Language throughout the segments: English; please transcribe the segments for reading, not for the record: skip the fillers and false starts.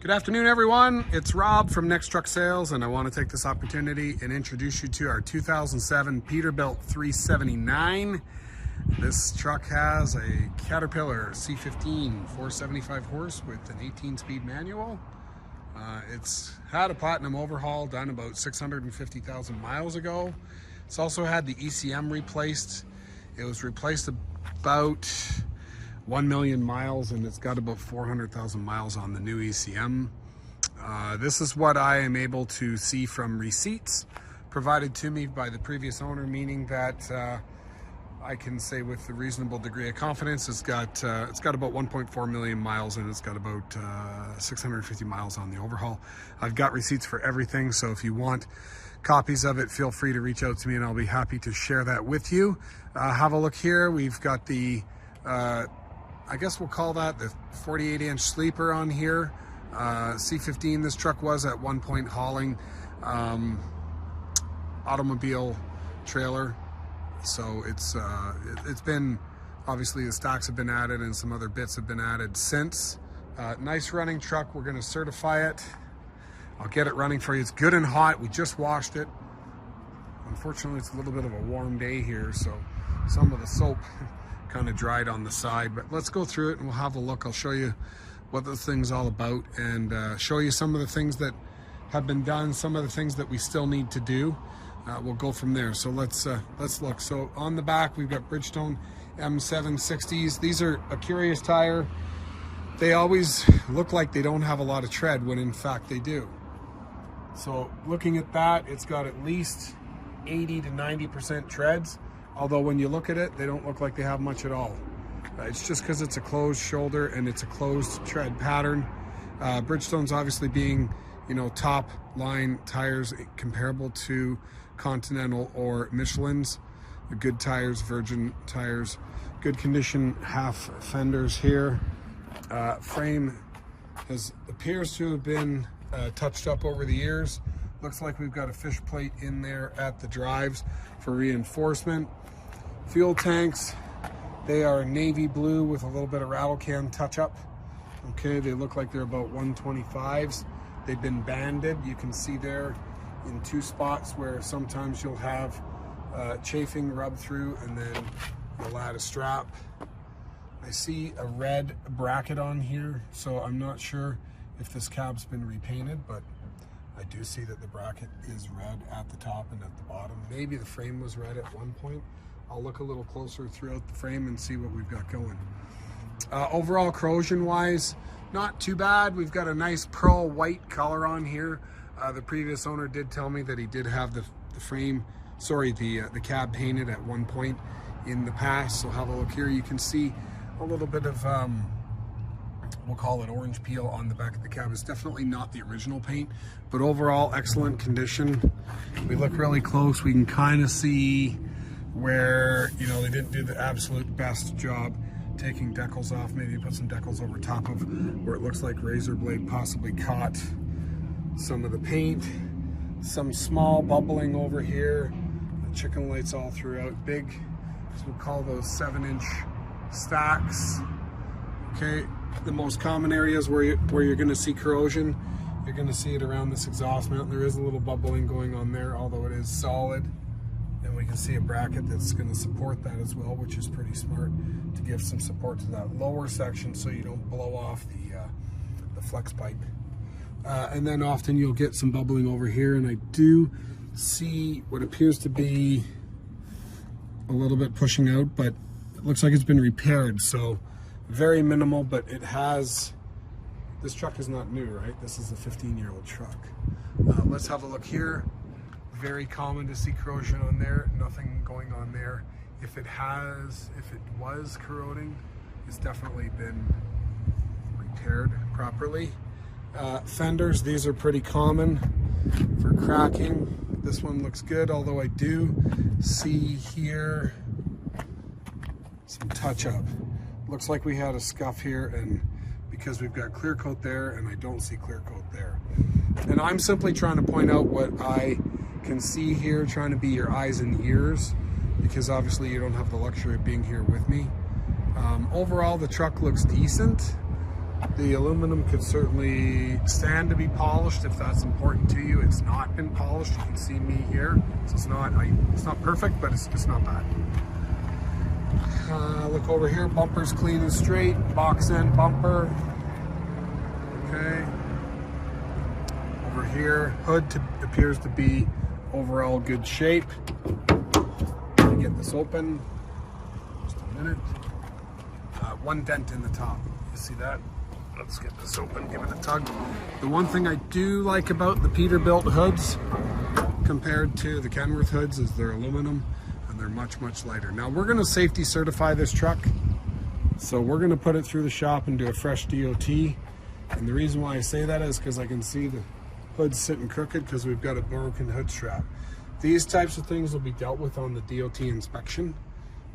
Good afternoon, everyone. It's Rob from Next Truck Sales, and I want to take this opportunity and introduce you to our 2007 Peterbilt 379. This truck has a Caterpillar C15 475 horse with an 18-speed manual. It's had a platinum overhaul done about 650,000 miles ago. It's also had the ECM replaced. It was replaced about 1 million miles, and it's got about 400,000 miles on the new ECM. This is what I am able to see from receipts provided to me by the previous owner, meaning that I can say with a reasonable degree of confidence it's got about 1.4 million miles, and it's got about 650 miles on the overhaul. I've got receipts for everything, so if you want copies of it, feel free to reach out to me and I'll be happy to share that with you. Have a look here. We've got the I guess we'll call that the 48-inch sleeper on here. C15, this truck was at one point hauling automobile trailer. So it's been, obviously the stocks have been added and some other bits have been added since. Nice running truck. We're gonna certify it. I'll get it running for you. It's good and hot. We just washed it. Unfortunately, it's a little bit of a warm day here, so some of the soap kind of dried on the side, but let's go through it and we'll have a look. I'll show you what the thing's all about and show you some of the things that have been done, some of the things that we still need to do. We'll go from there. So let's look. So on the back, we've got Bridgestone M760s. These are a curious tire. They always look like they don't have a lot of tread when in fact they do. So looking at that, it's got at least 80 to 90% treads. Although when you look at it, they don't look like they have much at all. It's just because it's a closed shoulder and it's a closed tread pattern. Bridgestone's obviously being, you know, top line tires comparable to Continental or Michelin's. Good tires, virgin tires, good condition half fenders here. Frame appears to have been touched up over the years. Looks like we've got a fish plate in there at the drives for reinforcement. Fuel tanks, they are navy blue with a little bit of rattle can touch up. Okay, they look like they're about 125s. They've been banded. You can see there in two spots where sometimes you'll have chafing rub through and then you'll add a strap. I see a red bracket on here, so I'm not sure if this cab's been repainted, but I do see that the bracket is red at the top and at the bottom. Maybe the frame was red at one point. I'll look a little closer throughout the frame and see what we've got going. Overall, corrosion wise, not too bad. We've got a nice pearl white color on here. The previous owner did tell me that he did have the cab painted at one point in the past. So have a look here. You can see a little bit of we'll call it orange peel on the back of the cab. It's definitely not the original paint, but overall excellent condition. We look really close, we can kind of see where, you know, they didn't do the absolute best job taking decals off. Maybe put some decals over top of where it looks like razor blade possibly caught some of the paint. Some small bubbling over here. The chicken lights all throughout. Big, so we'll call those 7-inch stacks. Okay, the most common areas where you're going to see corrosion, you're going to see it around this exhaust mount. There is a little bubbling going on there, although it is solid. And we can see a bracket that's going to support that as well, which is pretty smart to give some support to that lower section so you don't blow off the flex pipe. And then often you'll get some bubbling over here, and I do see what appears to be a little bit pushing out, but it looks like it's been repaired, so very minimal. But it has, this truck is not new, right? This is a 15-year-old truck. Let's have a look here. Very common to see corrosion on there. Nothing going on there. If it was corroding, it's definitely been repaired properly. Fenders, these are pretty common for cracking. This one looks good, although I do see here some touch up. Looks like we had a scuff here, and because we've got clear coat there and I don't see clear coat there. And I'm simply trying to point out what I can see here, trying to be your eyes and ears, because obviously you don't have the luxury of being here with me. Overall, the truck looks decent. The aluminum could certainly stand to be polished if that's important to you. It's not been polished. You can see me here. So it's not perfect, but it's not bad. Look over here, bumper's clean and straight, box end bumper. Okay. Over here, hood appears to be overall good shape. Let me get this open. Just a minute. One dent in the top. You see that? Let's get this open, give it a tug. The one thing I do like about the Peterbilt hoods compared to the Kenworth hoods is they're aluminum and they're much, much lighter. Now we're gonna safety certify this truck. So we're gonna put it through the shop and do a fresh DOT. And the reason why I say that is because I can see the hood's sitting crooked because we've got a broken hood strap. These types of things will be dealt with on the DOT inspection.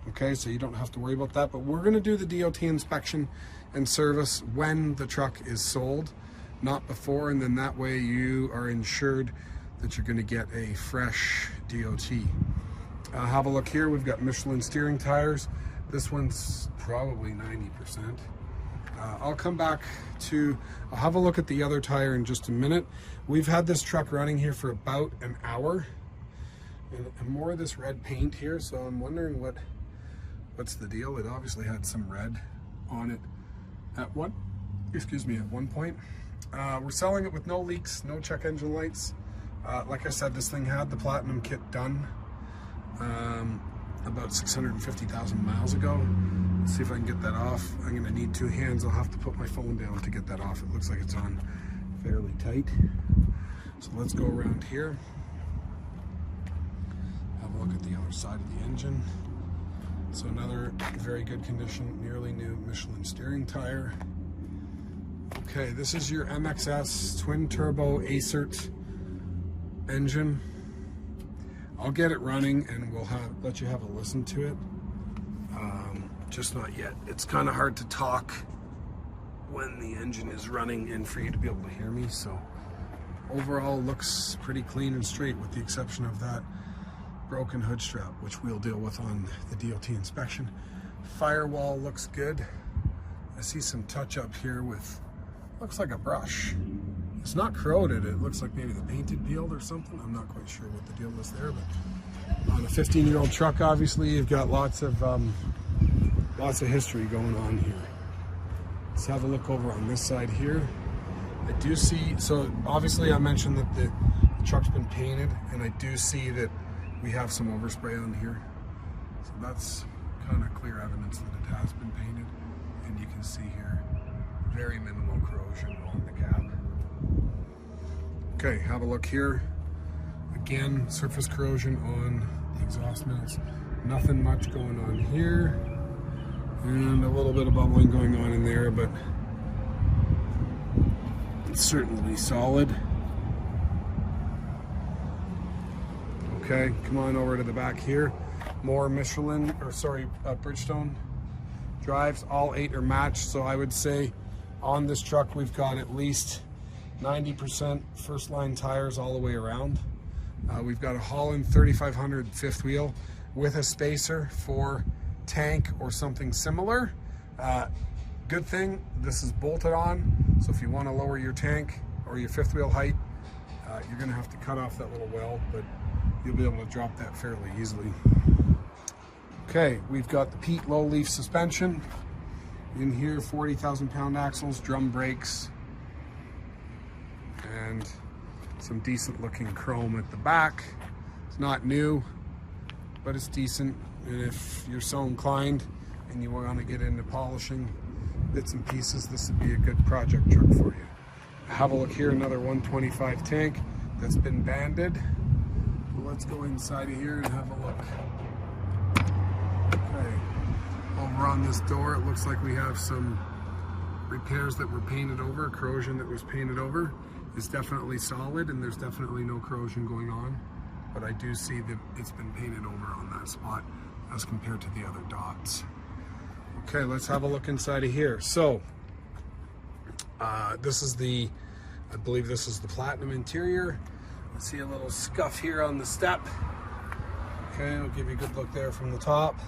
Okay, so you don't have to worry about that, but we're gonna do the DOT inspection and service when the truck is sold, not before, and then that way you are insured that you're gonna get a fresh DOT. Have a look here, we've got Michelin steering tires. This one's probably 90%. I'll come back to, I'll have a look at the other tire in just a minute. We've had this truck running here for about an hour, and more of this red paint here, so I'm wondering what's the deal. It obviously had some red on it at one point. We're selling it with no leaks, no check engine lights. Like I said, this thing had the platinum kit done about 650,000 miles ago. Let's see if I can get that off. I'm gonna need two hands. I'll have to put my phone down to get that off. It looks like it's on fairly tight. So let's go around here. Have a look at the other side of the engine. So another very good condition, nearly new Michelin steering tire. Okay, this is your MXS twin turbo ACERT engine. I'll get it running and we'll let you have a listen to it. Just not yet. It's kind of hard to talk when the engine is running and for you to be able to hear me. So overall looks pretty clean and straight with the exception of that broken hood strap, which we'll deal with on the DOT inspection. Firewall looks good. I see some touch up here with, looks like a brush. It's not corroded. It looks like maybe the paint had peeled or something. I'm not quite sure what the deal is there, but on a 15-year-old truck, obviously, you've got lots of history going on here. Let's have a look over on this side here. I do see, so obviously I mentioned that the truck's been painted, and I do see that we have some overspray on here. So that's kind of clear evidence that it has been painted. And you can see here, very minimal corrosion on the cab. Okay, have a look here. Again, surface corrosion on the exhaust mounts. Nothing much going on here. And a little bit of bubbling going on in there, but it's certainly solid. Okay, come on over to the back here. More Michelin, or sorry, Bridgestone drives. All 8 are matched, so I would say on this truck we've got at least 90% first line tires all the way around. We've got a Holland 3500 fifth wheel with a spacer for tank or something similar. Good thing, this is bolted on, so if you want to lower your tank or your fifth wheel height, you're going to have to cut off that little weld, but you'll be able to drop that fairly easily. Okay, we've got the Pete low leaf suspension in here, 40,000 pound axles, drum brakes, and some decent looking chrome at the back. It's not new, but it's decent, and if you're so inclined and you want to get into polishing bits and pieces, this would be a good project truck for you. Have a look here, another 125 tank that's been banded. Let's go inside of here and have a look. Okay, over on this door, it looks like we have some repairs that were painted over, corrosion that was painted over. It's definitely solid and there's definitely no corrosion going on, but I do see that it's been painted over on that spot as compared to the other dots. Okay, let's have a look inside of here. So, this is the, I believe this is the platinum interior. I see a little scuff here on the step. Okay, I'll give you a good look there from the top.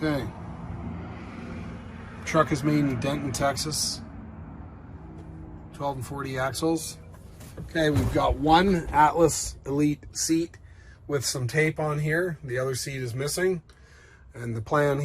Okay. Truck is made in Denton, Texas. 12 and 40 axles. Okay, we've got one Atlas Elite seat with some tape on here. The other seat is missing. And the plan here